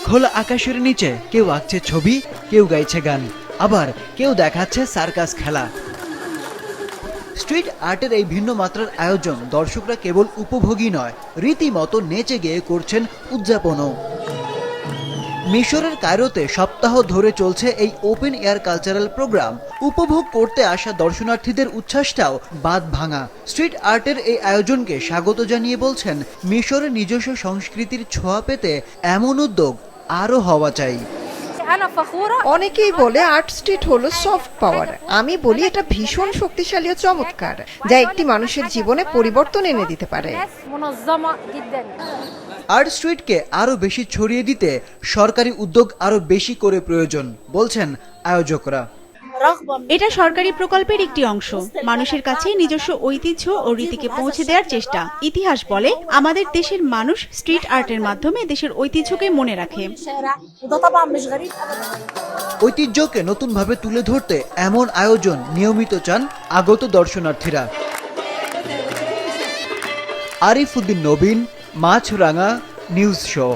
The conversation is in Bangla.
খোলা আকাশের নিচে কেউ আঁকছে ছবি, কেউ গাইছে গান, আবার কেউ দেখাচ্ছে সার্কাস খেলা। স্ট্রিট আর্টের এই ভিন্ন মাত্রার আয়োজন দর্শকরা কেবল উপভোগী নয়, রীতিমতো নেচে গেয়ে করছেন উদযাপনও। মিশরের কায়রোতে সপ্তাহ ধরে চলছে এই ওপেন এয়ার কালচারাল প্রোগ্রাম। উপভোগ করতে আসা দর্শনার্থীদের উচ্ছ্বাসটাও বাঁধ ভাঙা। স্ট্রিট আর্টের এই আয়োজনকে স্বাগত জানিয়ে বলছেন, মিশরের নিজস্ব সংস্কৃতির ছোঁয়া পেতে এমন উদ্যোগ আরও হওয়া চাই। অনেকেই বলে আর্ট স্ট্রিট হলো সফট পাওয়ার। আমি বলি এটা ভীষণ শক্তিশালী ও চমৎকার, যা একটি মানুষের জীবনে পরিবর্তন এনে দিতে পারে। আর্ট স্ট্রিটকে আরও বেশি ছড়িয়ে দিতে সরকারি উদ্যোগ আরও বেশি করে প্রয়োজন বলছেন আয়োজকরা। এটা সরকারি প্রকল্পের একটি অংশ, মানুষের কাছে নিজস্ব ঐতিহ্য ও রীতিকে পৌঁছে দেওয়ার চেষ্টা। ইতিহাস বলে আমাদের দেশের মানুষ স্ট্রিট আর্টের মাধ্যমে দেশের ঐতিহ্যকে মনে রাখে। ঐতিহ্যকে নতুনভাবে তুলে ধরতে এমন আয়োজন নিয়মিত চান আগত দর্শনার্থীরা। আরিফ উদ্দিন নবীন, মাছরাঙা, নিউজ শো।